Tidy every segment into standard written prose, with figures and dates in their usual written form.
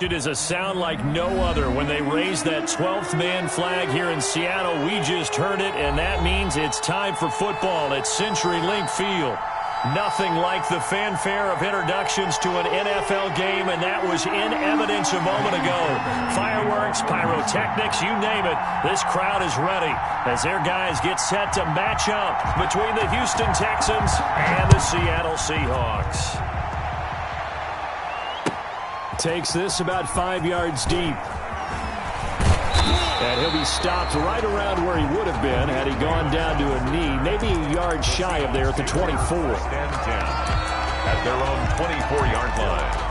It is a sound like no other when they raise that 12th man flag here in Seattle. We just heard it, and that means it's time for football at CenturyLink Field. Nothing like the fanfare of introductions to an NFL game, and that was in evidence a moment ago. Fireworks, pyrotechnics, you name it. This crowd is ready as their guys get set to match up between the Houston Texans and the Seattle Seahawks. Takes this about 5 yards deep. And he'll be stopped right around where he would have been had he gone down to a knee, maybe a yard shy of there at the 24. And 10 at their own 24-yard line.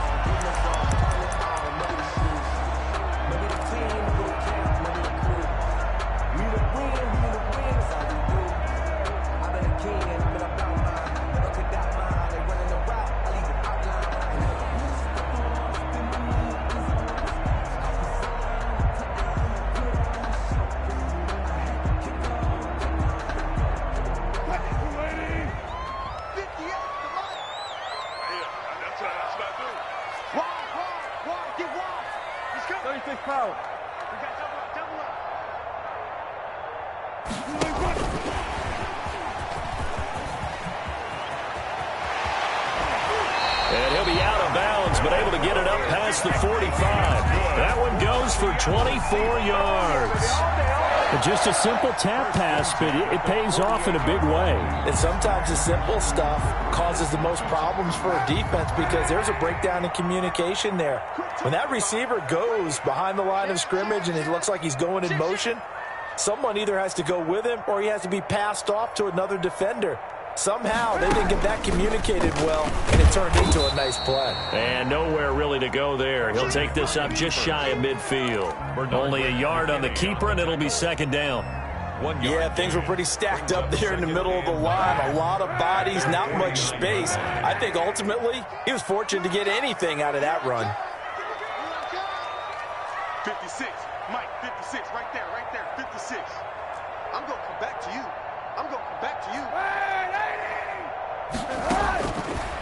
And he'll be out of bounds, but able to get it up past the 45. That one goes for 24 yards. Just a simple tap pass, but it pays off in a big way. And sometimes the simple stuff causes the most problems for a defense because there's a breakdown in communication there. When that receiver goes behind the line of scrimmage and it looks like he's going in motion, someone either has to go with him or he has to be passed off to another defender. Somehow they didn't get that communicated well, and it turned into a nice play. And nowhere really to go there. He'll take this up just shy of midfield. Only a yard on the keeper, and it'll be second down. Yeah, things were pretty stacked up there in the middle of the line. A lot of bodies, not much space. I think ultimately he was fortunate to get anything out of that run. 56, Mike, 56, right there, 56. I'm going to come back to you.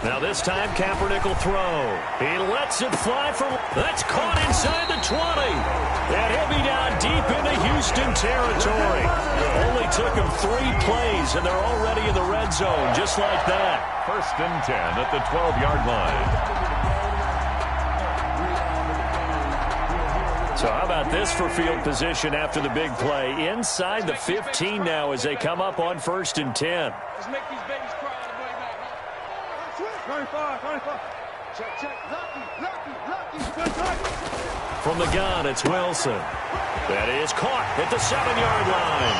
Now this time Kaepernick will throw. He lets it fly for... That's caught inside the 20. And he'll be down deep into Houston territory. Only took him 3 plays, and they're already in the red zone, just like that. First and 10 at the 12-yard line. So how about this for field position after the big play? Inside the 15 now as they come up on first and 10. Let's make these babies cry on the way back. 25. Check. Lucky. From the gun, it's Wilson. That is caught at the 7-yard line.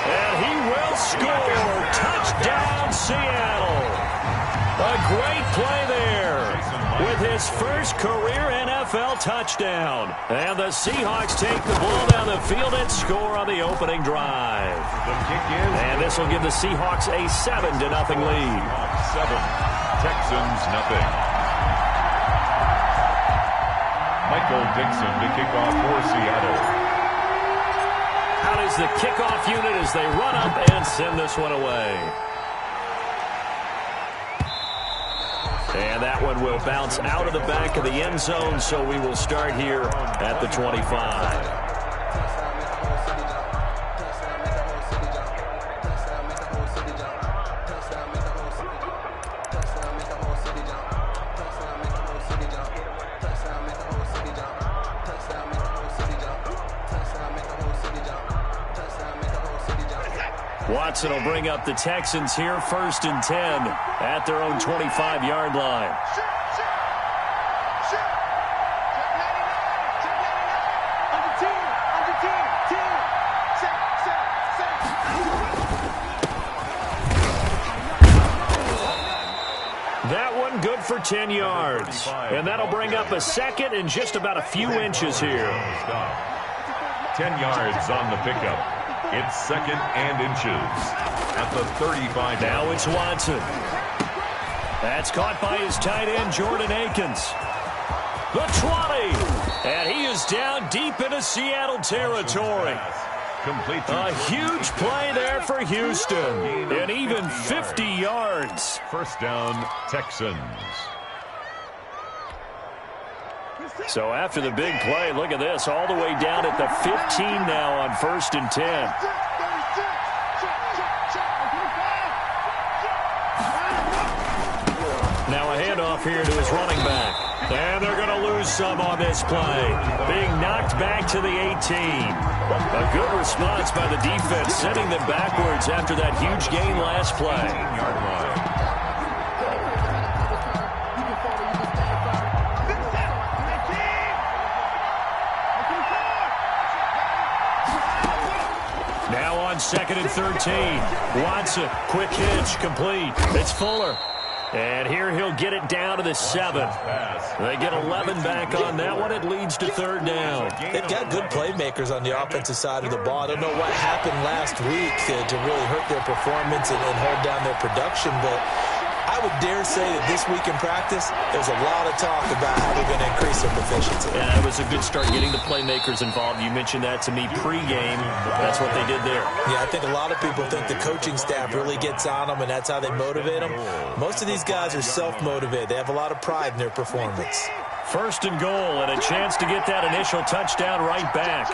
And he will score. Touchdown, Seattle. A great play there with his first career NFL touchdown. And the Seahawks take the ball down the field and score on the opening drive. The kick is... And this will give the Seahawks a 7-0 lead. 7. Texans, nothing. Michael Dixon to kick off for Seattle. Out is the kickoff unit as they run up and send this one away. And that one will bounce out of the back of the end zone, so we will start here at the 25. Watson will bring up the Texans here first and 10 at their own 25-yard line. That one good for 10 yards. And that'll bring up a second and just about a few inches here. 10 yards on the pickup. It's second and inches at the 35. Now it's Watson. That's caught by his tight end, Jordan Akins. The 20. And he is down deep into Seattle territory. A huge play there for Houston. And even 50 yards. First down, Texans. So after the big play, look at this, all the way down at the 15 now on 1st and 10. Now a handoff here to his running back. And they're going to lose some on this play. Being knocked back to the 18. A good response by the defense, sending them backwards after that huge gain last play. Now on 2nd and 13. Watson, quick hitch, complete. It's Fuller. And here he'll get it down to the 7. They get 11 back on that one. It leads to 3rd down. They've got good playmakers on the offensive side of the ball. I don't know what happened last week to really hurt their performance and hold down their production, but I would dare say that this week in practice, there's a lot of talk about how they're going to increase their proficiency. Yeah, it was a good start getting the playmakers involved. You mentioned that to me pregame. That's what they did there. Yeah, I think a lot of people think the coaching staff really gets on them, and that's how they motivate them. Most of these guys are self-motivated. They have a lot of pride in their performance. 1st and goal, and a chance to get that initial touchdown right back.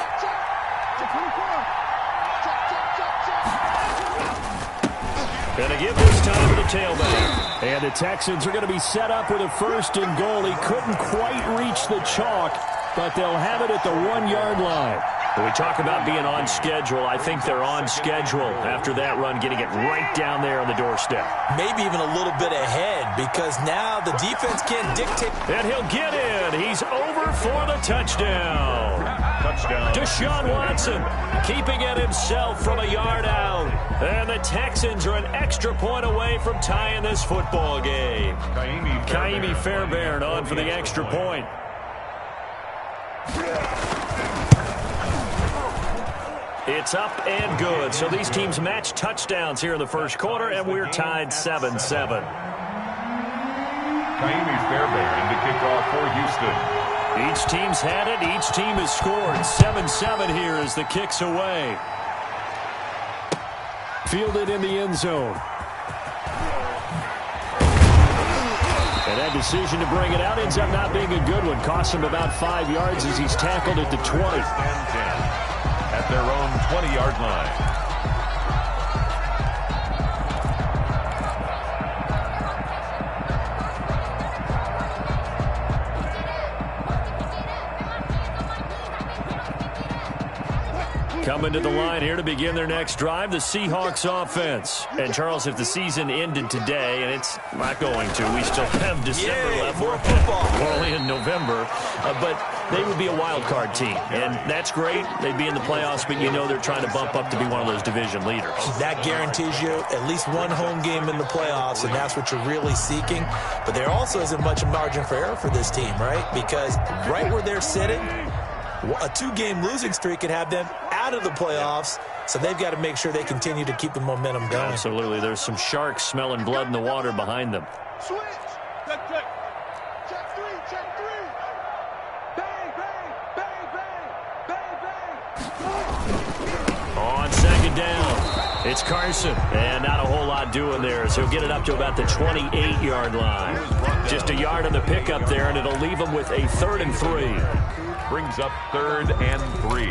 Gonna give this time to the tailback. And the Texans are going to be set up with a 1st and goal. He couldn't quite reach the chalk, but they'll have it at the 1-yard line. When we talk about being on schedule, I think they're on schedule after that run, getting it right down there on the doorstep. Maybe even a little bit ahead, because now the defense can't dictate. And he'll get in. He's over for the touchdown. Touchdown. Deshaun Watson keeping it himself from a yard out. And the Texans are an extra point away from tying this football game. Kaimi Fairbairn on for the extra point. It's up and good. So these teams match touchdowns here in the first quarter, and we're tied 7-7. Kaimi Fairbairn to kick off for Houston. Each team's had it. Each team has scored. 7-7 here as the kick's away. Fielded in the end zone. And that decision to bring it out ends up not being a good one. Costs him about 5 yards as he's tackled at the 20. At their own 20-yard line. Coming to the line here to begin their next drive, the Seahawks offense. And, Charles, if the season ended today, and it's not going to, we still have December left. More football. We're only in November. But they would be a wild card team, and that's great. They'd be in the playoffs, but you know they're trying to bump up to be one of those division leaders. That guarantees you at least one home game in the playoffs, and that's what you're really seeking. But there also isn't much margin for error for this team, right? Because right where they're sitting, a 2-game losing streak could have them out of the playoffs, so they've got to make sure they continue to keep the momentum going. Absolutely. There's some sharks smelling blood in the water behind them. Switch. Check 3. Check 3. Bang, bang, bang, bang, bang, bang. On 2nd down, it's Carson. And not a whole lot doing there, so he'll get it up to about the 28-yard line. Just a yard on the pickup there, and it'll leave him with a 3rd and 3. Brings up 3rd and 3.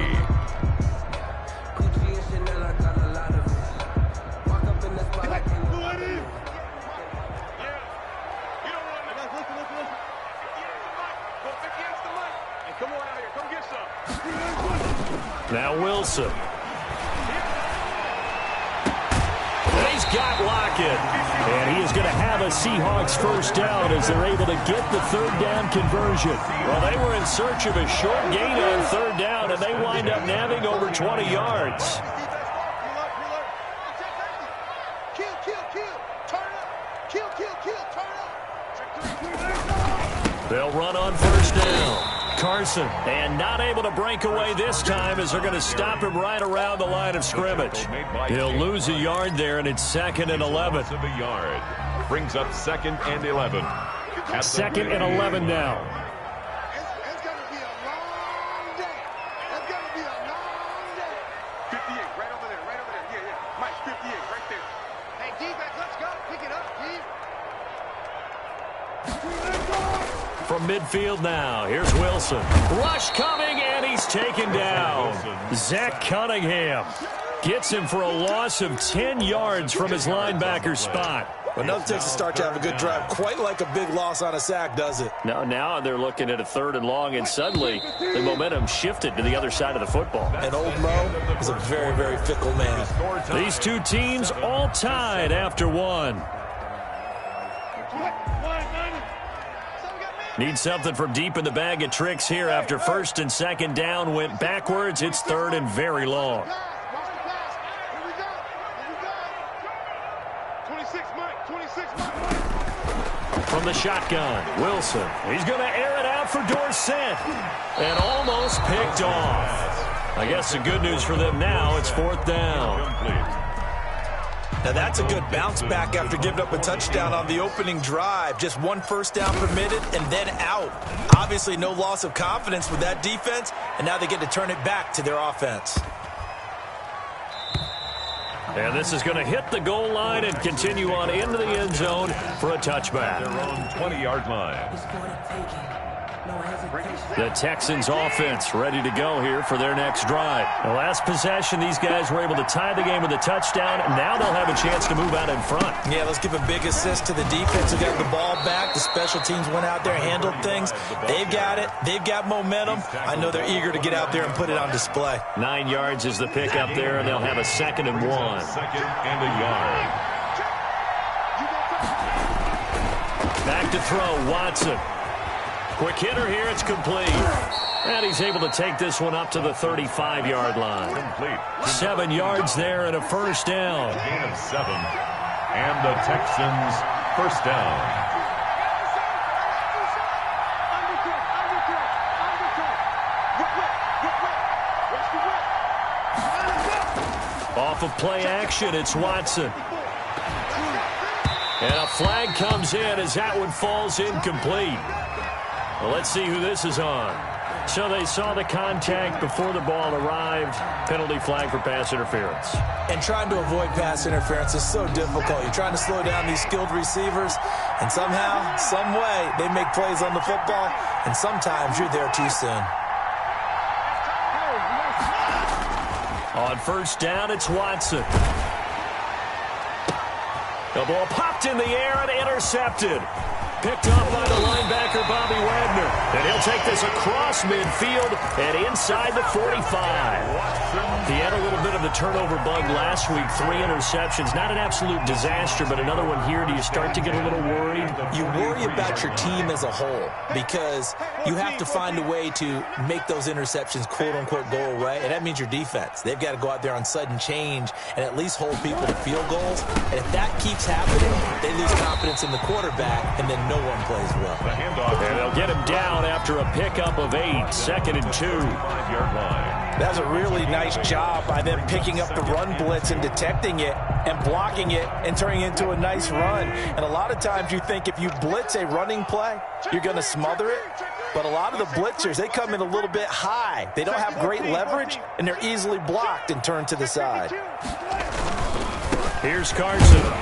Now Wilson. And he's got Lockett. And he is going to have a Seahawks 1st down as they're able to get the 3rd down conversion. Well, they were in search of a short gain on 3rd down, and they wind up nabbing over 20 yards. They'll run on 1st down. Carson, and not able to break away this time as they're going to stop him right around the line of scrimmage. He'll lose a yard there, and it's 2nd and 11. Brings up 2nd and 11. 2nd and 11 now. It's going to be a long day. It's going to be a long day. 58, right over there, right over there. Yeah. Mike, 58, right there. Hey, defense, let's go. Pick it up, from midfield now. Here's Wilson. Rush coming, and he's taken down. Zach Cunningham gets him for a loss of 10 yards from his linebacker spot. Well, nothing takes a start to have a good drive, quite like a big loss on a sack, does it? Now they're looking at a 3rd and long, and suddenly the momentum shifted to the other side of the football. And old Mo is a very, very fickle man. These two teams all tied after one. Need something from deep in the bag of tricks here after 1st and 2nd down went backwards. It's 3rd and very long. From the shotgun, Wilson. He's going to air it out for Dorsett. And almost picked off. I guess the good news for them now, it's 4th down. Now that's a good bounce back after giving up a touchdown on the opening drive. Just 1 first down permitted and then out. Obviously no loss of confidence with that defense, and now they get to turn it back to their offense. And this is going to hit the goal line and continue on into the end zone for a touchback. Their own 20-yard line. The Texans offense ready to go here for their next drive. The last possession, these guys were able to tie the game with a touchdown. Now they'll have a chance to move out in front. Yeah, let's give a big assist to the defense who got the ball back. The special teams went out there, handled things. They've got it. They've got momentum. I know they're eager to get out there and put it on display. 9 yards is the pickup there, and they'll have a 2nd and 1. 2nd and a yard. Back to throw, Watson. Quick hitter here, it's complete. And he's able to take this one up to the 35-yard line. Complete. 7 yards there and a 1st down. Gain of 7. And the Texans 1st down. Off of play action, it's Watson. And a flag comes in as that one falls incomplete. Well, let's see who this is on. So they saw the contact before the ball arrived. Penalty flag for pass interference. And trying to avoid pass interference is so difficult. You're trying to slow down these skilled receivers, and somehow, some way, they make plays on the football, and sometimes you're there too soon. On 1st down, it's Watson. The ball popped in the air and intercepted. Picked up by the linebacker, Bobby Wagner. And he'll take this across midfield and inside the 45. He had a little bit of the turnover bug last week. 3 interceptions. Not an absolute disaster, but another one here. Do you start to get a little worried? You worry about your team as a whole because you have to find a way to make those interceptions, quote-unquote, go away. And that means your defense. They've got to go out there on sudden change and at least hold people to field goals. And if that keeps happening, they lose confidence in the quarterback, and then no one plays well. The handoff. And they'll get him down after a pickup of 8. 2nd and 2. 5-yard line. That was a really nice job by them picking up the run blitz and detecting it and blocking it and turning it into a nice run. And a lot of times you think if you blitz a running play, you're going to smother it. But a lot of the blitzers, they come in a little bit high. They don't have great leverage, and they're easily blocked and turned to the side. Here's Carson.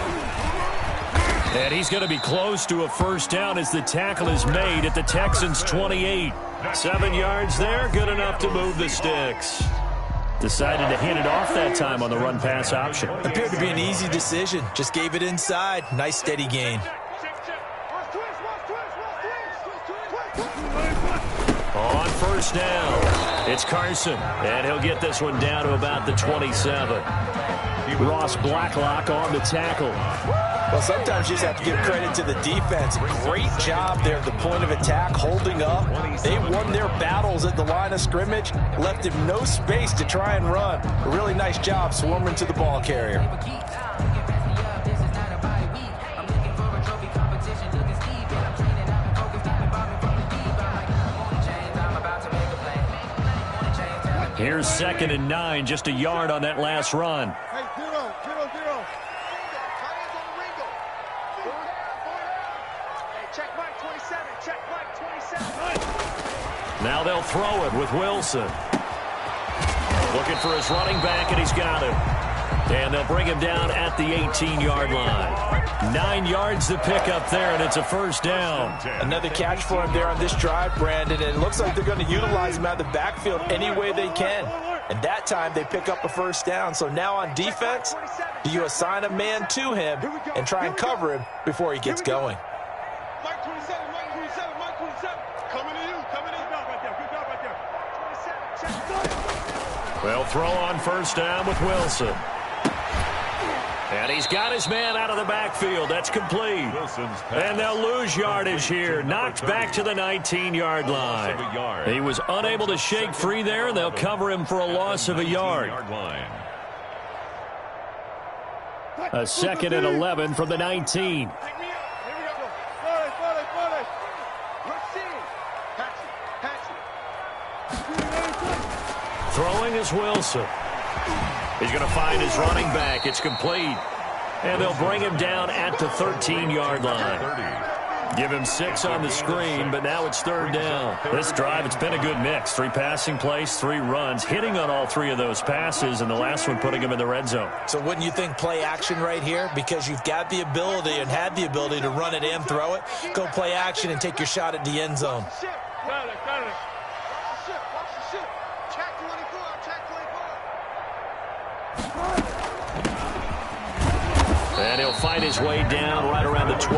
And he's going to be close to a 1st down as the tackle is made at the Texans' 28. 7 yards there, good enough to move the sticks. Decided to hand it off that time on the run-pass option. Appeared to be an easy decision. Just gave it inside. Nice steady gain. On 1st down, it's Carson. And he'll get this one down to about the 27. Ross Blacklock on the tackle. Well, sometimes you just have to give credit to the defense. Great job there at the point of attack, holding up. They won their battles at the line of scrimmage, left him no space to try and run. A really nice job swarming to the ball carrier. Here's 2nd and 9, just a yard on that last run. Now they'll throw it with Wilson. Looking for his running back, and he's got it. And they'll bring him down at the 18-yard line. 9 yards to pick up there, and it's a first down. Another catch for him there on this drive, Brandon, and it looks like they're going to utilize him out of the backfield any way they can. And that time they pick up a first down. So now on defense, do you assign a man to him and try and cover him before he gets going? Mike 27, Mike 27, Mike 27. Coming to you, coming to you. Good job right there. 27, check. Well, throw on first down with Wilson. And he's got his man out of the backfield. That's complete. And they'll lose yardage here. Knocked back to the 19-yard line. He was unable to shake free there, and they'll cover him for a loss of a yard. A 2nd and 11 from the 19. Throwing is Wilson. He's going to find his running back. It's complete. And they'll bring him down at the 13-yard line. Give him 6 on the screen, but now it's 3rd down. This drive, it's been a good mix. 3 passing plays, 3 runs, hitting on all 3 of those passes, and the last one putting him in the red zone. So wouldn't you think play action right here? Because you've got the ability and had the ability to run it and throw it. Go play action and take your shot at the end zone. And he'll find his way down right around the 12.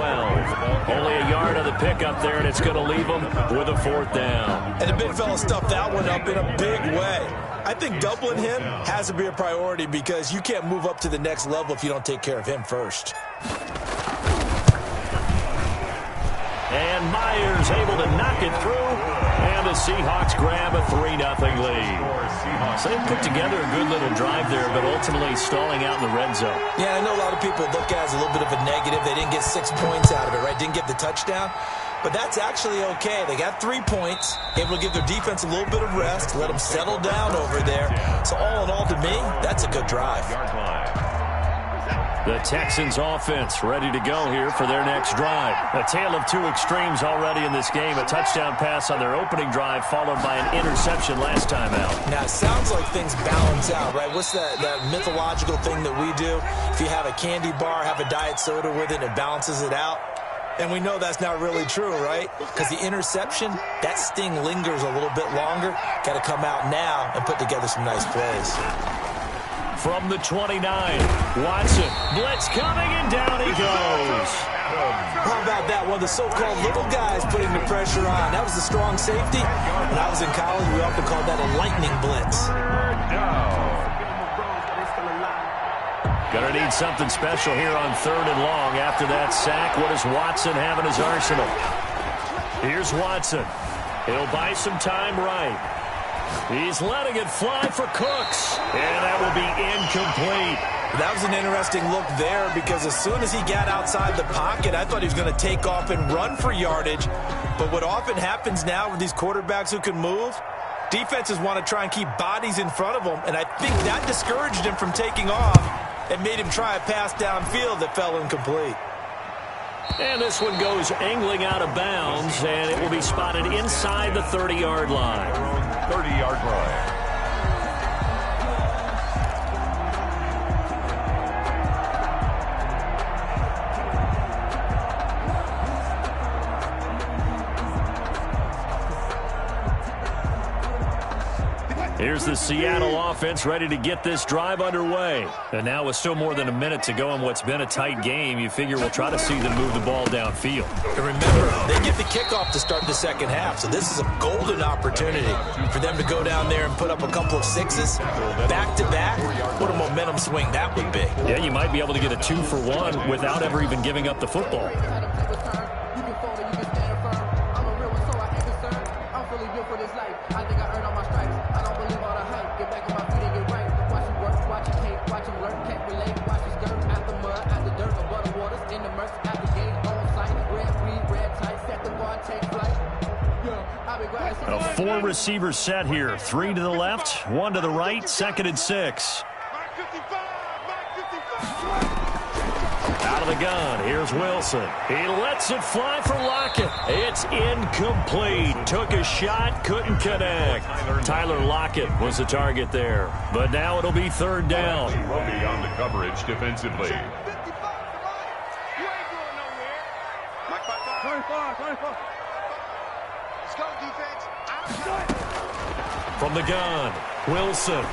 Only a yard on the pickup there, and it's going to leave him with a 4th down. And the big fella stuffed that one up in a big way. I think doubling him has to be a priority because you can't move up to the next level if you don't take care of him first. And Myers able to knock it through. And the Seahawks grab a 3-0 lead. So they put together a good little drive there, but ultimately stalling out in the red zone. Yeah, I know a lot of people look at it as a little bit of a negative. They didn't get 6 points out of it, right? Didn't get the touchdown. But that's actually okay. They got 3 points, able to give their defense a little bit of rest, let them settle down over there. So all in all, to me, that's a good drive. The Texans offense ready to go here for their next drive. A tale of 2 extremes already in this game. A touchdown pass on their opening drive followed by an interception last time out. Now, it sounds like things balance out, right? What's that mythological thing that we do? If you have a candy bar, have a diet soda with it, it balances it out. And we know that's not really true, right? Because the interception, that sting lingers a little bit longer. Got to come out now and put together some nice plays. From the 29, Watson, blitz coming, and down he goes. How about that? One of the so-called little guys putting the pressure on. That was the strong safety. When I was in college, we often called that a lightning blitz. Gonna need something special here on 3rd and long. After that sack, what does Watson have in his arsenal? Here's Watson. He'll buy some time right. He's letting it fly for Cooks, and that will be incomplete. That was an interesting look there because as soon as he got outside the pocket, I thought he was going to take off and run for yardage. But what often happens now with these quarterbacks who can move, defenses want to try and keep bodies in front of them, and I think that discouraged him from taking off and made him try a pass downfield that fell incomplete. And this one goes angling out of bounds, and it will be spotted inside the 30-yard line. 30-yard line. Here's the Seattle offense ready to get this drive underway. And now with still more than a minute to go in what's been a tight game, you figure we'll try to see them move the ball downfield. And remember, they get the kickoff to start the second half, so this is a golden opportunity for them to go down there and put up a couple of 6s back-to-back. What a momentum swing that would be. Yeah, you might be able to get a 2-for-1 without ever even giving up the football. A 4-receiver set here. 3 to the left, 1 to the right, 2nd and 6. Out of the gun, here's Wilson. He lets it fly for Lockett. It's incomplete. Took a shot, couldn't connect. Tyler Lockett was the target there. But now it'll be third down. Rugby on the coverage defensively. 55 to Mike. You ain't going nowhere. Mike, 24. Let's go, defense. From the gun, Wilson.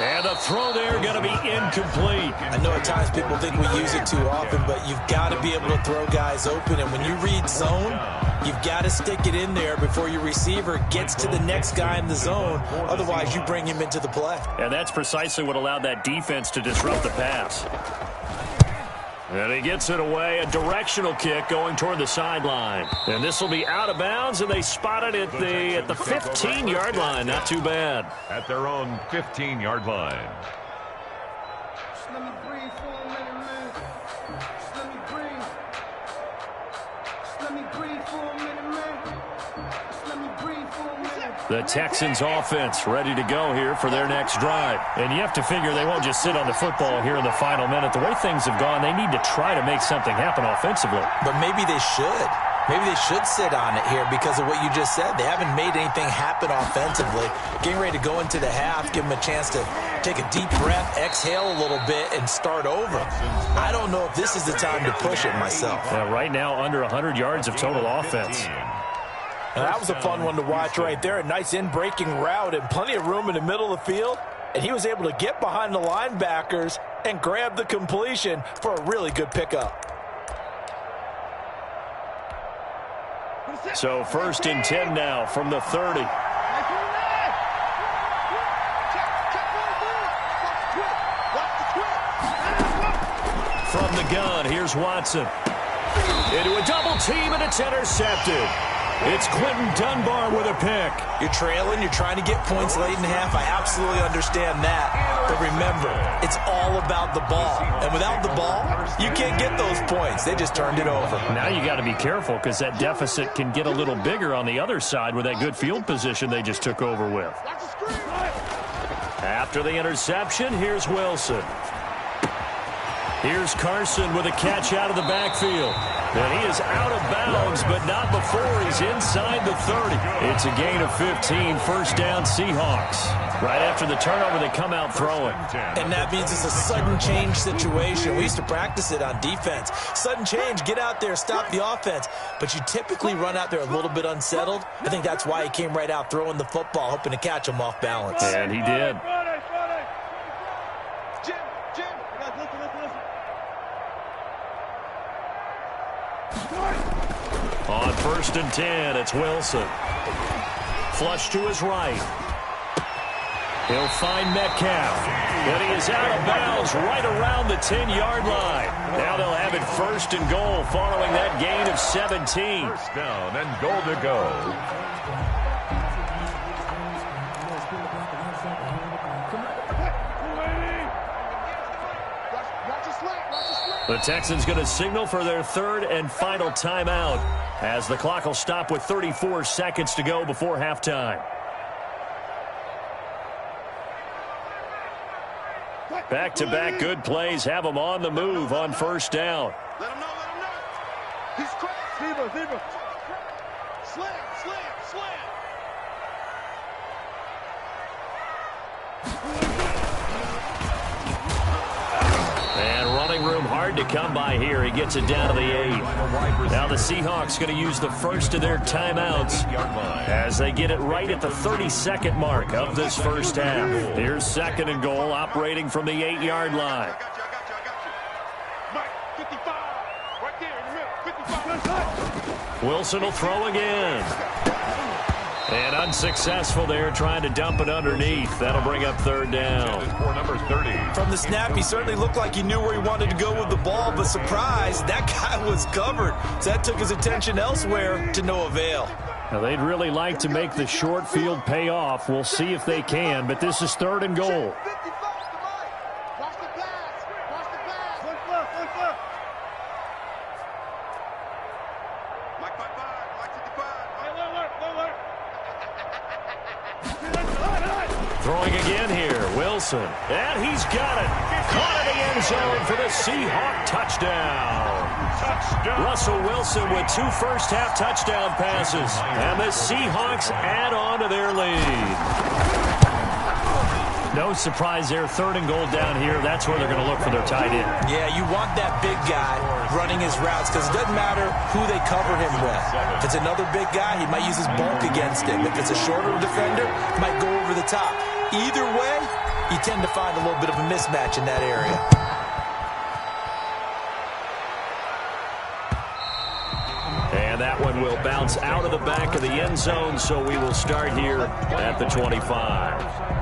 And the throw there going to be incomplete. I know at times people think we use it too often, but you've got to be able to throw guys open. And when you read zone, you've got to stick it in there before your receiver gets to the next guy in the zone. Otherwise, you bring him into the play. And that's precisely what allowed that defense to disrupt the pass. And he gets it away, a directional kick going toward the sideline. And this will be out of bounds, and they spot it at the 15-yard line. Not too bad. At their own 15-yard line. Just let me breathe for a minute, man. Just let me breathe. Just let me breathe for a minute, man. Just let me breathe for a minute. The Texans offense ready to go here for their next drive. And you have to figure they won't just sit on the football here in the final minute. The way things have gone, they need to try to make something happen offensively. But maybe they should. Maybe they should sit on it here because of what you just said. They haven't made anything happen offensively. Getting ready to go into the half, give them a chance to take a deep breath, exhale a little bit, and start over. I don't know if this is the time to push it myself. Yeah, right now, under 100 yards of total offense. And that was a fun one to watch right there. A nice in-breaking route and plenty of room in the middle of the field. And he was able to get behind the linebackers and grab the completion for a really good pickup. So 1st and 10 now from the 30. From the gun, here's Watson. Into a double team, and it's intercepted. It's Quentin Dunbar with a pick. You're trailing. You're trying to get points late in the half. I absolutely understand that. But remember, it's all about the ball. And without the ball, you can't get those points. They just turned it over. Now you got to be careful because that deficit can get a little bigger on the other side with that good field position they just took over with. After the interception, here's Wilson. Here's Carson with a catch out of the backfield. And he is out of bounds, but not before he's inside the 30. It's a gain of 15, first down Seahawks. Right after the turnover, they come out throwing. And that means it's a sudden change situation. We used to practice it on defense. Sudden change, get out there, stop the offense. But you typically run out there a little bit unsettled. I think that's why he came right out throwing the football, hoping to catch him off balance. And he did. On 1st and 10, it's Wilson. Flush to his right. He'll find Metcalf. And he is out of bounds right around the 10-yard line. Now they'll have it 1st and goal following that gain of 17. First down and goal to go. The Texans going to signal for their 3rd and final timeout as the clock will stop with 34 seconds to go before halftime. Back-to-back good plays have them on the move on 1st down. Let him know. He's crazy. Zebra. Slam. And running room hard to come by here. He gets it down to the 8. Now the Seahawks going to use the first of their timeouts as they get it right at the 32nd mark of this first half. Here's 2nd and goal operating from the 8-yard line. I got you. Mike, 55. Right there in the middle. 55. Wilson will throw again. And unsuccessful there, trying to dump it underneath. That'll bring up 3rd down. For number 30. From the snap, he certainly looked like he knew where he wanted to go with the ball, but surprise, that guy was covered. So that took his attention elsewhere to no avail. Now, they'd really like to make the short field pay off. We'll see if they can, but this is 3rd and goal. 55 to Mike. Watch the pass. Look. Mike 55. Mike 55. Throws Throwing again here, Wilson. And he's got it. Caught in the end zone for the Seahawk touchdown. Russell Wilson with 2 first-half touchdown passes. And the Seahawks add on to their lead. No surprise there. 3rd and goal down here. That's where they're going to look for their tight end. Yeah, you want that big guy running his routes because it doesn't matter who they cover him with. If it's another big guy, he might use his bulk against him. If it's a shorter defender, he might go over the top. Either way, you tend to find a little bit of a mismatch in that area. And that one will bounce out of the back of the end zone, so we will start here at the 25.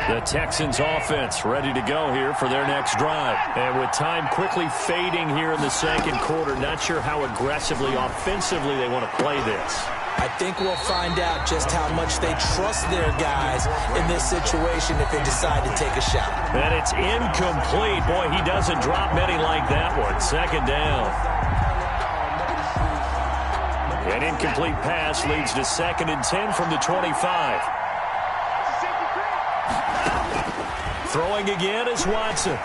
The Texans offense ready to go here for their next drive. And with time quickly fading here in the 2nd quarter, not sure how aggressively, offensively they want to play this. I think we'll find out just how much they trust their guys in this situation if they decide to take a shot. And it's incomplete. Boy, he doesn't drop many like that one. 2nd down. An incomplete pass leads to 2nd and 10 from the 25. Throwing again is Watson.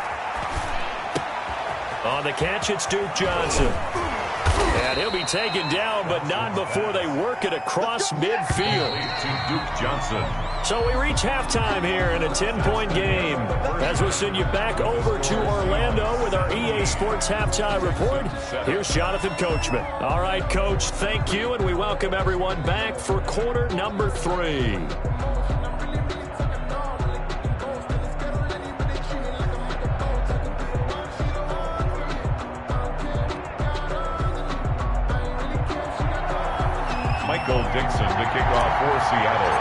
On the catch, it's Duke Johnson. And he'll be taken down, but not before they work it across midfield. To Duke Johnson. So we reach halftime here in a 10-point game. As we'll send you back over to Orlando with our EA Sports Halftime Report, here's Jonathan Coachman. All right, Coach, thank you, and we welcome everyone back for quarter number 3. Dixon to kick off for Seattle.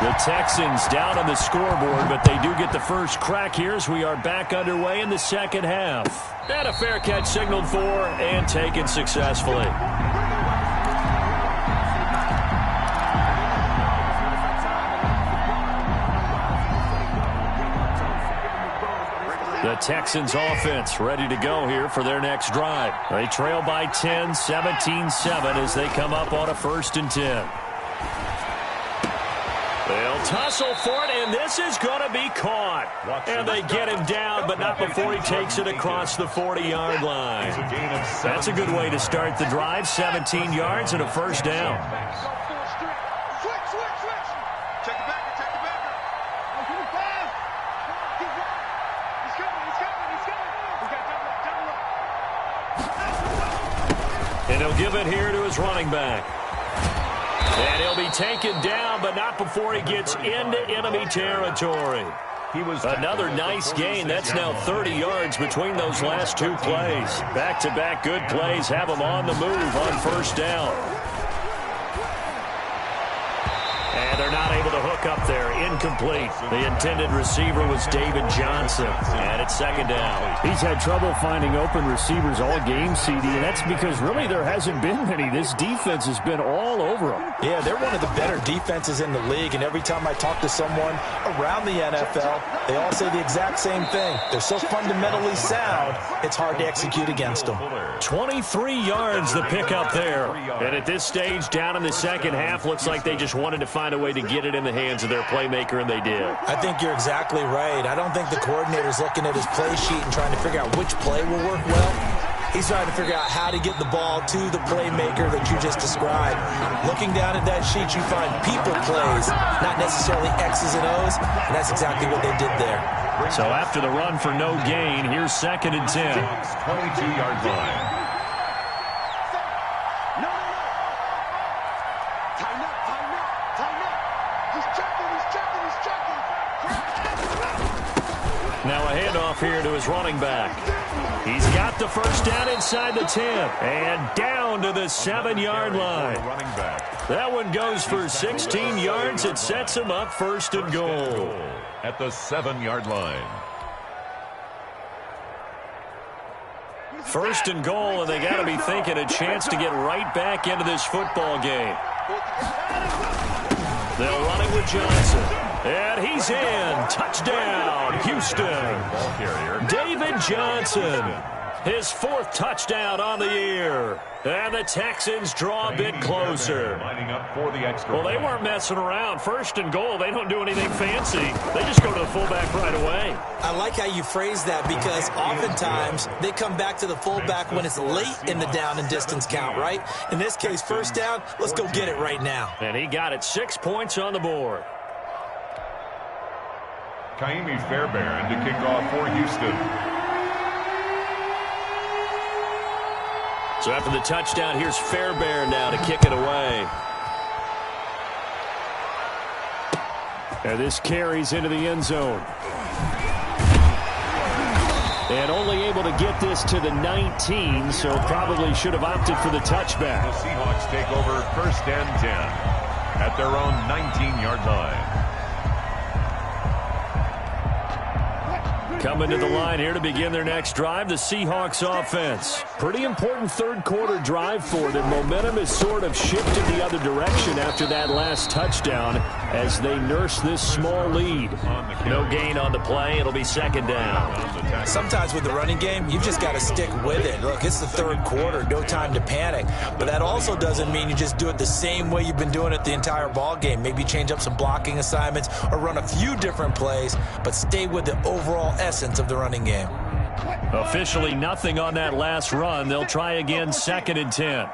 The Texans down on the scoreboard, but they do get the first crack here as we are back underway in the 2nd half. And a fair catch signaled for and taken successfully. The Texans offense ready to go here for their next drive. They trail by 10, 17-7 as they come up on a 1st and 10. They'll tussle for it, and this is going to be caught. And they get him down, but not before he takes it across the 40-yard line. That's a good way to start the drive. 17 yards and a 1st down. And he'll give it here to his running back. And he'll be taken down, but not before he gets into enemy territory. Another nice gain. That's now 30 yards between those last 2 plays. Back-to-back good plays have him on the move on 1st down. And they're not able to hook up there. Incomplete. The intended receiver was David Johnson. And it's 2nd down. He's had trouble finding open receivers all game, CD, and that's because really there hasn't been many. This defense has been all over them. Yeah, they're one of the better defenses in the league, and every time I talk to someone around the NFL, they all say the exact same thing. They're so fundamentally sound, it's hard to execute against them. 23 yards the pickup there. And at this stage, down in the 2nd half, looks like they just wanted to find a way to get it in the hands of their playmaker, and they did. I think you're exactly right. I don't think the coordinator's looking at his play sheet and trying to figure out which play will work well. He's trying to figure out how to get the ball to the playmaker that you just described. Looking down at that sheet, you find people plays, not necessarily X's and O's, and that's exactly what they did there. So after the run for no gain, here's 2nd and 10. 22-yard line. Now a handoff here to his running back. He's got the 1st down inside the 10 and down to the 7-yard line. That one goes for 16 yards. It sets him up 1st and goal. At the 7-yard line. 1st and goal, and they got to be thinking a chance to get right back into this football game. They'll run it with Johnson. And he's in. Touchdown, Houston. David Johnson. His 4th touchdown on the year. And the Texans draw a bit closer. Lining up for the extra Well, they weren't messing around. 1st and goal, they don't do anything fancy. They just go to the fullback right away. I like how you phrase that because oftentimes they come back to the fullback when it's late in the down and distance count, right? In this case, 1st down, let's go get it right now. And he got it. 6 points on the board. Kaimi Fairbairn to kick off for Houston. So after the touchdown, here's Fairbairn now to kick it away. And this carries into the end zone. And only able to get this to the 19, so probably should have opted for the touchback. The Seahawks take over 1st and 10 at their own 19-yard line. Coming to the line here to begin their next drive, the Seahawks offense. Pretty important 3rd quarter drive for them. Momentum has sort of shifted the other direction after that last touchdown as they nurse this small lead. No gain on the play. It'll be 2nd down. Sometimes with the running game, you've just got to stick with it. Look, it's the 3rd quarter, no time to panic. But that also doesn't mean you just do it the same way you've been doing it the entire ball game. Maybe change up some blocking assignments or run a few different plays, but stay with the overall essence of the running game. Officially nothing on that last run. They'll try again 2nd and 10.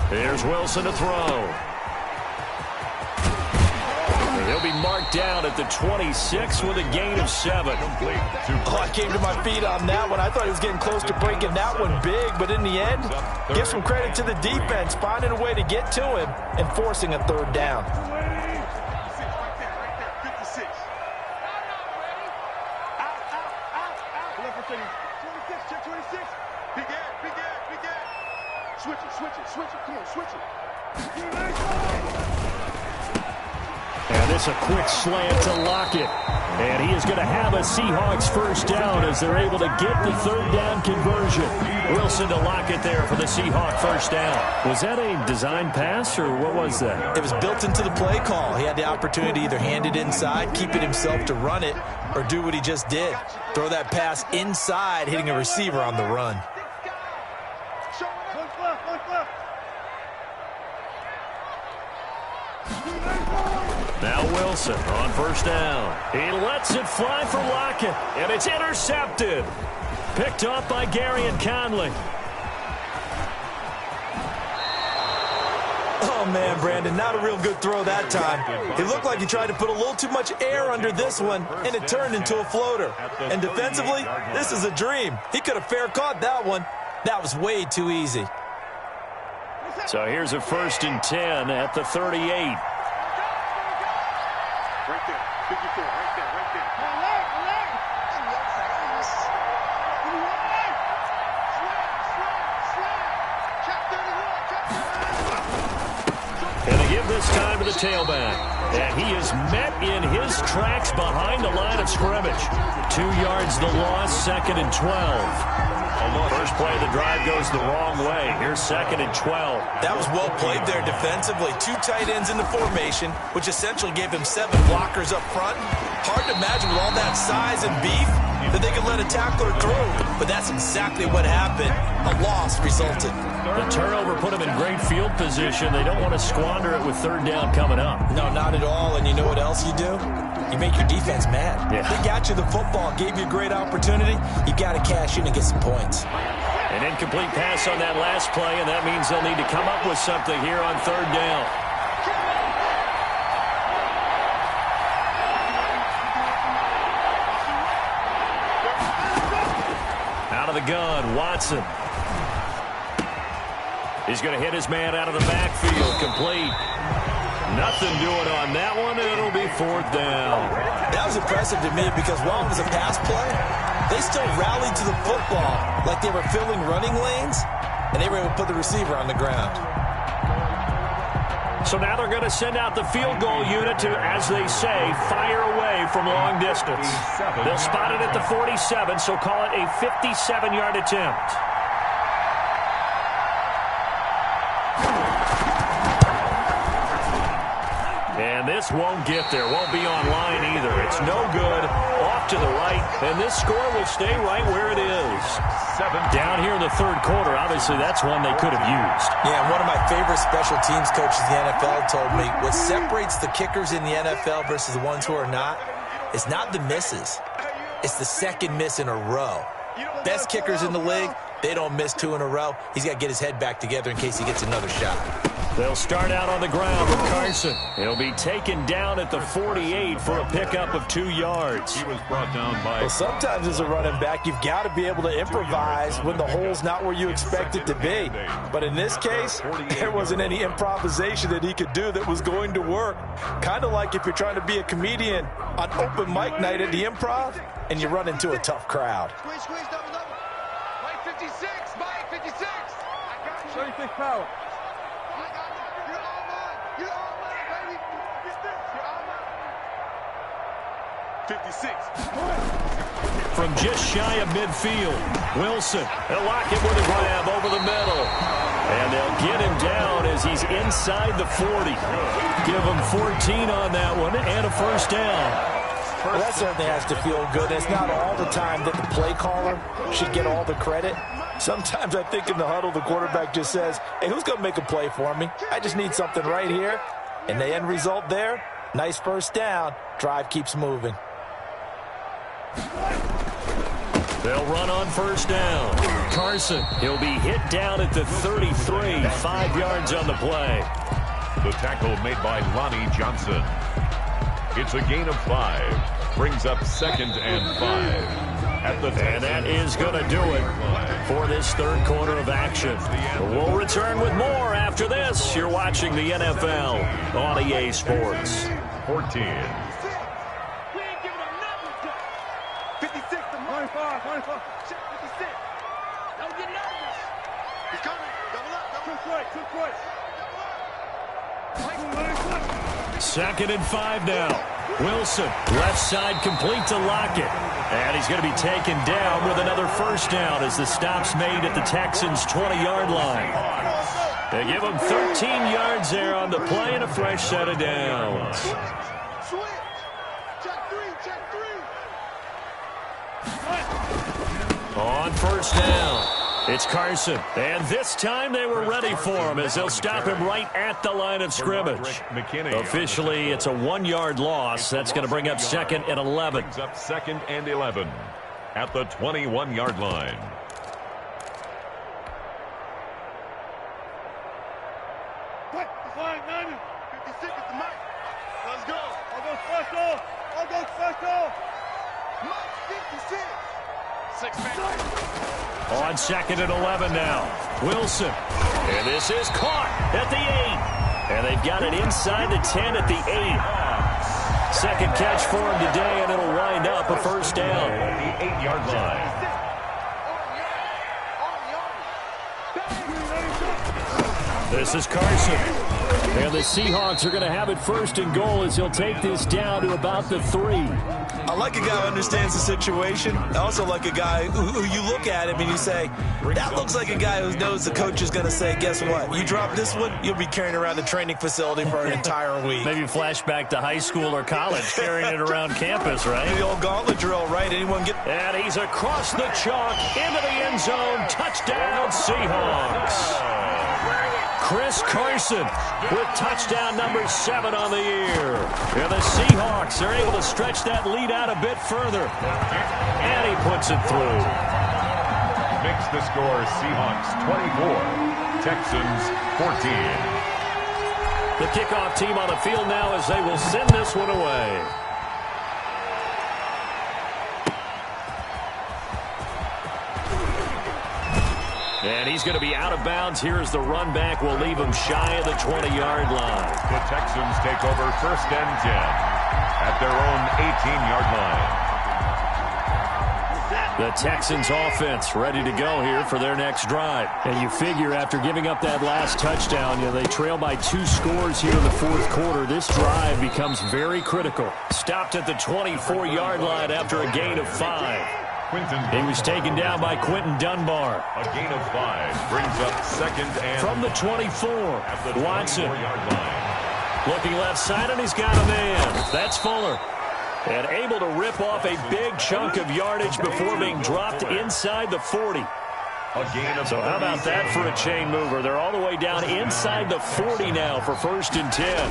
Here's Wilson to throw. He'll be marked down at the 26 with a gain of 7. Oh, I came to my feet on that one. I thought he was getting close to breaking that one big, but in the end, give some credit to the defense, finding a way to get to him and forcing a 3rd down. And this a quick slant to Lockett. And he is going to have a Seahawks 1st down as they're able to get the 3rd down conversion. Wilson to Lockett there for the Seahawk 1st down. Was that a design pass or what was that? It was built into the play call. He had the opportunity to either hand it inside, keep it himself to run it, or do what he just did. Throw that pass inside, hitting a receiver on the run. Now Wilson on 1st down. He lets it fly for Lockett, and it's intercepted. Picked off by Gary and Conley. Oh, man, Brandon, not a real good throw that time. It looked like he tried to put a little too much air under this one, and it turned into a floater. And defensively, this is a dream. He could have fair caught that one. That was way too easy. So here's a 1st and 10 at the 38. Right there, 54, right there, right there. And they give this time to the tailback. And he is met in his tracks behind the line of scrimmage. 2 yards the loss, 2nd and 12. First play of the drive goes the wrong way. Here's 2nd and 12. That was well played there defensively. 2 tight ends in the formation, which essentially gave him 7 blockers up front. Hard to imagine with all that size and beef that they could let a tackler through. But that's exactly what happened. A loss resulted. The turnover put them in great field position. They don't want to squander it with 3rd down coming up. No, not at all. And you know what else you do? You make your defense mad. Yeah. They got you the football, gave you a great opportunity. You got to cash in and get some points. An incomplete pass on that last play, and that means they'll need to come up with something here on 3rd down. Out of the gun, Watson. He's going to hit his man out of the backfield, complete. Nothing doing on that one, and it'll be 4th down. That was impressive to me because while it was a pass play, they still rallied to the football like they were filling running lanes, and they were able to put the receiver on the ground. So now they're going to send out the field goal unit to, as they say, fire away from long distance. They'll spot it at the 47, so call it a 57-yard attempt. And this won't get there, won't be online either. It's no good, off to the right, and this score will stay right where it is. Down here in the third quarter, obviously that's one they could have used. Yeah, and one of my favorite special teams coaches in the NFL told me what separates the kickers in the NFL versus the ones who are not is not the misses. It's the second miss in a row. Best kickers in the league, they don't miss 2 in a row. He's got to get his head back together in case he gets another shot. They'll start out on the ground with Carson. He'll be taken down at the 48 for a pickup of 2 yards. He was brought down by... Well, sometimes as a running back, you've got to be able to improvise when the hole's not where you expect it to be. But in this case, there wasn't any improvisation that he could do that was going to work. Kind of like if you're trying to be a comedian on open mic night at the Improv and you run into a tough crowd. Squeeze, double. Mike 56, Mike 56. I got you. Show your big power. You're all mine, baby. You're all mine. 56. From just shy of midfield, Wilson. They'll lock him with a grab over the middle. And they'll get him down as he's inside the 40. Give him 14 on that one and a first down. Well, that certainly has to feel good. It's not all the time that the play caller should get all the credit. Sometimes I think in the huddle, the quarterback just says, hey, who's going to make a play for me? I just need something right here. And the end result there, nice first down. Drive keeps moving. They'll run on first down. Carson, he'll be hit down at the 33, 5 yards on the play. The tackle made by Lonnie Johnson. It's a gain of 5. Brings up 2nd and 5. And that is going to do it for this third quarter of action. We'll return with more after this. You're watching the NFL on EA Sports. 14. We ain't giving up nothing. 56 to 25. 56. Don't get nervous. He's coming. Double up. Took right. 2nd and 5 now. Wilson, left side complete to Lockett. And he's going to be taken down with another first down as the stop's made at the Texans' 20-yard line. They give him 13 yards there on the play and a fresh set of downs. Switch. Check three. On first down, it's Carson. And this time they were ready for him as they'll stop him right at the line of scrimmage. Officially, it's a 1-yard loss. That's going to bring up 2nd and 11. Brings up 2nd and 11 at the 21-yard line. What? The flying 90. 56 is the mic. Let's go. I'll go first off. Mike 56. 6-man. On 2nd and 11 now. Wilson. And this is caught at the 8. And they've got it inside the 10 at the 8. Second catch for him today, and it'll wind up a first down. At the 8-yard line. This is Carson. And the Seahawks are going to have it 1st and goal as he'll take this down to about the 3. I like a guy who understands the situation. I also like a guy who you look at him and you say, that looks like a guy who knows the coach is going to say, guess what? You drop this one, you'll be carrying around the training facility for an entire week. Maybe flashback to high school or college, carrying it around campus, right? The old gauntlet drill, right? Anyone get... And he's across the chalk into the end zone. Touchdown, Seahawks. Chris Carson with touchdown number 7 on the year. And the Seahawks are able to stretch that lead out a bit further. And he puts it through. Makes the score Seahawks 24, Texans 14. The kickoff team on the field now as they will send this one away. And he's going to be out of bounds here as the run back will leave him shy of the 20-yard line. The Texans take over 1st and 10 at their own 18-yard line. The Texans offense ready to go here for their next drive. And you figure after giving up that last touchdown, they trail by 2 scores here in the 4th quarter. This drive becomes very critical. Stopped at the 24-yard line after a gain of 5. He was taken down by Quentin Dunbar. A gain of 5 brings up 2nd and... From the 24, Watson. Looking left side, and he's got a man. That's Fuller. And able to rip off a big chunk of yardage before being dropped inside the 40. So how about that for a chain mover? They're all the way down inside the 40 now for 1st and 10.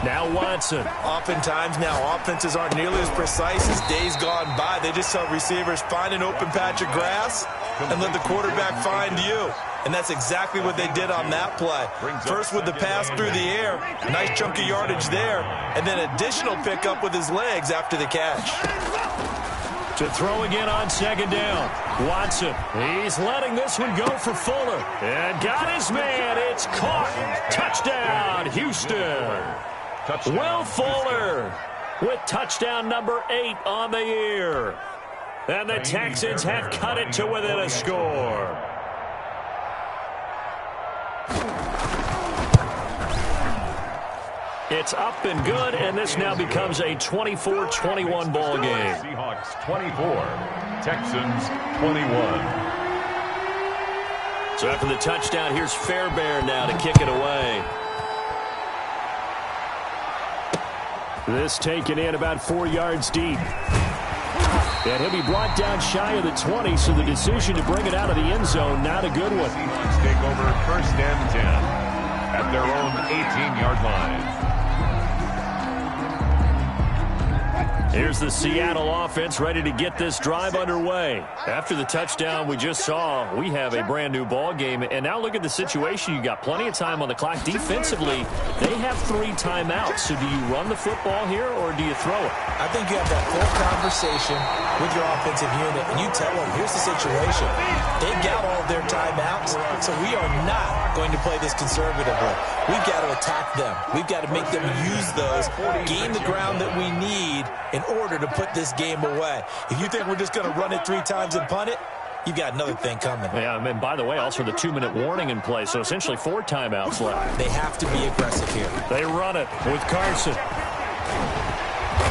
Now Watson. Oftentimes now offenses aren't nearly as precise as days gone by. They just tell receivers, find an open patch of grass and let the quarterback find you. And that's exactly what they did on that play. First with the pass through the air, a nice chunk of yardage there, and then additional pickup with his legs after the catch. To throw again on 2nd down. Watson. He's letting this one go for Fuller. And got his man. It's caught. Touchdown, Houston. Will Fuller with touchdown number 8 on the year. And the Texans have cut it to within a score. It's up and good, and this now becomes a 24-21 ball game. Seahawks 24, Texans 21. So after the touchdown, here's Fairbairn now to kick it away. This taken in about 4 yards deep. And he'll be brought down shy of the 20, so the decision to bring it out of the end zone, not a good one. Seahawks take over 1st and 10 at their own 18-yard line. Here's the Seattle offense ready to get this drive underway. After the touchdown we just saw, we have a brand new ball game. And now look at the situation. You got plenty of time on the clock. Defensively, they have 3 timeouts. So do you run the football here or do you throw it? I think you have that full conversation with your offensive unit, and you tell them, here's the situation. They've got all of their timeouts, so we are not going to play this conservatively. We've got to attack them. We've got to make them use those, gain the ground that we need in order to put this game away. If you think we're just going to run it 3 times and punt it, you've got another thing coming. Yeah, and by the way, also the 2-minute warning in play, so essentially 4 timeouts left. They have to be aggressive here. They run it with Carson.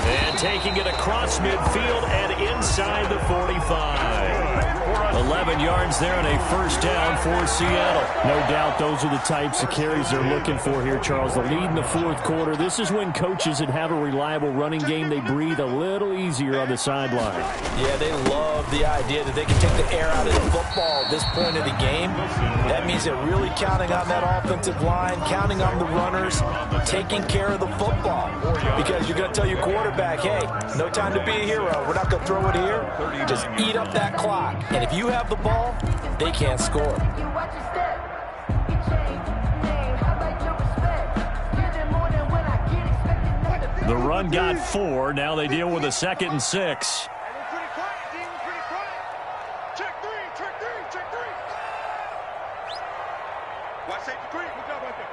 And taking it across midfield and inside the 45. 11 yards there and a 1st down for Seattle. No doubt those are the types of carries they're looking for here, Charles. The lead in the 4th quarter. This is when coaches that have a reliable running game, they breathe a little easier on the sideline. Yeah, they love the idea that they can take the air out of the football at this point of the game. That means they're really counting on that offensive line, counting on the runners, taking care of the football. Because you're going to tell your quarterback, hey, no time to be a hero. We're not going to throw it here. Just eat up that clock. And if you have the ball, they can't score. The run got 4. Now they deal with a 2nd and 6. Check three. Watch safety creep. Good job right there.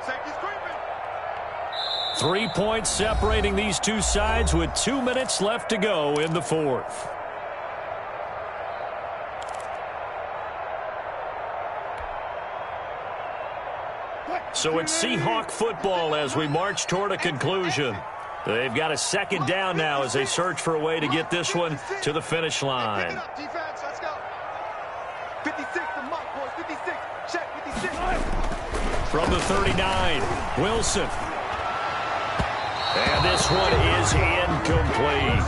Safety's creeping. 3 points separating these two sides with 2 minutes left to go in the 4th. So it's Seahawk football as we march toward a conclusion. They've got a 2nd down now as they search for a way to get this one to the finish line. Defense, let's go. 56, the mark, boys. 56. Check 56. From the 39, Wilson. And this one is incomplete.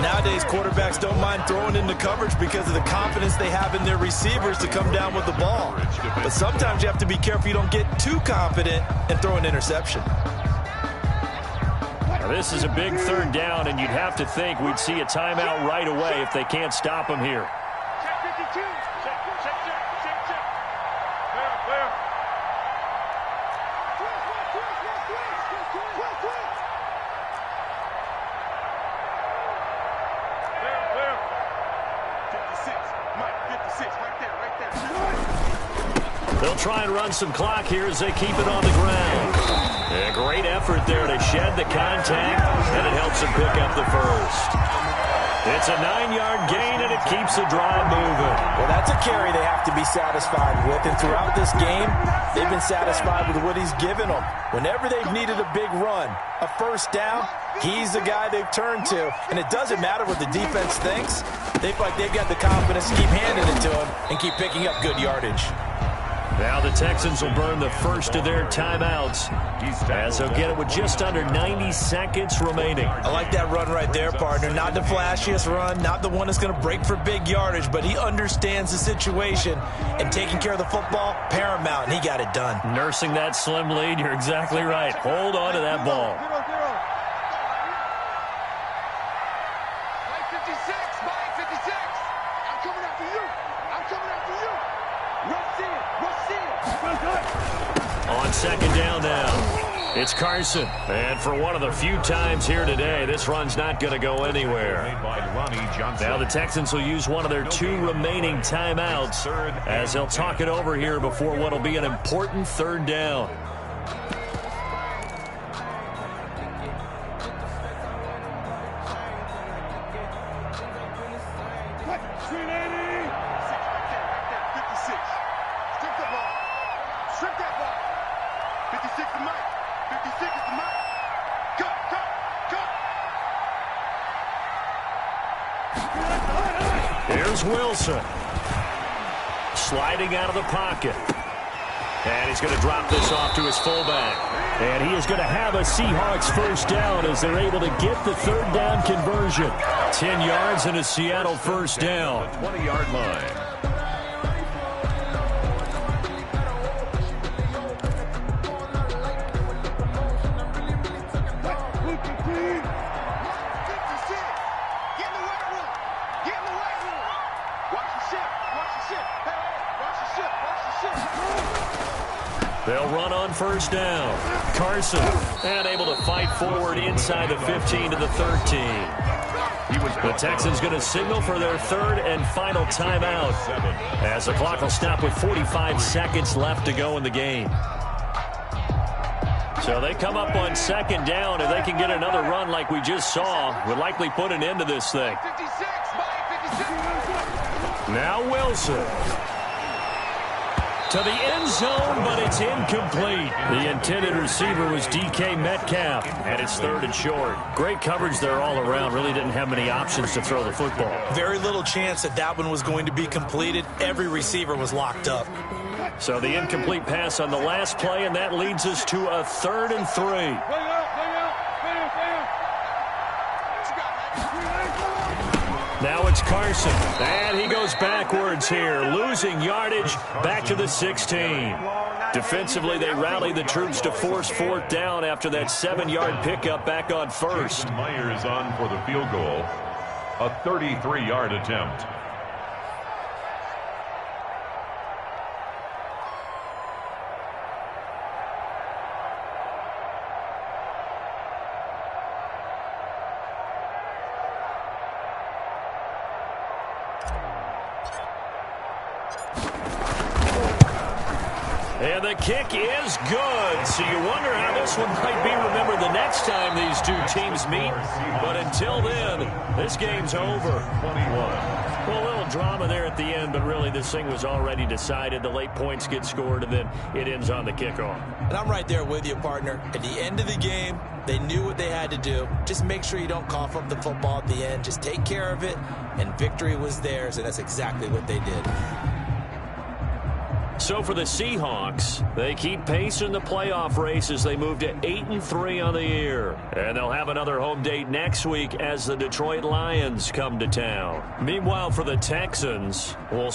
Nowadays, quarterbacks don't mind throwing into coverage because of the confidence they have in their receivers to come down with the ball. But sometimes you have to be careful you don't get too confident and throw an interception. Now this is a big 3rd down, and you'd have to think we'd see a timeout right away if they can't stop them here. Check 52. Check. Clear. Clear. 56. Mike, 56. Right there. They'll try and run some clock here as they keep it on the ground. A great effort there to shed the contact, and it helps them pick up the 1st. It's a 9-yard gain, and it keeps the drive moving. Well, that's a carry they have to be satisfied with, and throughout this game, they've been satisfied with what he's given them. Whenever they've needed a big run, a 1st down, he's the guy they've turned to, and it doesn't matter what the defense thinks. They feel like they've got the confidence to keep handing it to him and keep picking up good yardage. Now the Texans will burn the first of their timeouts as they'll get it with just under 90 seconds remaining. I like that run right there, partner. Not the flashiest run, not the one that's going to break for big yardage, but he understands the situation, and taking care of the football, paramount, and he got it done. Nursing that slim lead, you're exactly right. Hold on to that ball. On second down now, it's Carson. And for one of the few times here today, this run's not going to go anywhere. Now the Texans will use one of their 2 remaining timeouts as they'll talk it over here before what will be an important third down. Here's Wilson. Sliding out of the pocket. And he's going to drop this off to his fullback. And he is going to have a Seahawks first down as they're able to get the third down conversion. 10 yards and a Seattle first down. 20-yard line. They'll run on first down. Carson, and able to fight forward inside the 15 to the 13. The Texans going to signal for their third and final timeout as the clock will stop with 45 seconds left to go in the game. So they come up on second down. If they can get another run like we just saw, would likely put an end to this thing. Now Wilson. To the end zone, but it's incomplete. The intended receiver was DK Metcalf, and it's third and short. Great coverage there all around. Really didn't have many options to throw the football. Very little chance that one was going to be completed. Every receiver was locked up. So the incomplete pass on the last play, and that leads us to a 3rd and 3. Now it's Carson, and he goes backwards here, losing yardage back to the 16. Defensively, they rally the troops to force fourth down after that 7-yard pickup back on first. Myers on for the field goal, a 33-yard attempt. And the kick is good. So you wonder how this one might be remembered the next time these two teams meet. But until then, this game's over. 21. Well, a little drama there at the end, but really this thing was already decided. The late points get scored, and then it ends on the kickoff. And I'm right there with you, partner. At the end of the game, they knew what they had to do. Just make sure you don't cough up the football at the end. Just take care of it, and victory was theirs, and that's exactly what they did. So for the Seahawks, they keep pace in the playoff race as they move to 8-3 on the year. And they'll have another home date next week as the Detroit Lions come to town. Meanwhile, for the Texans, we'll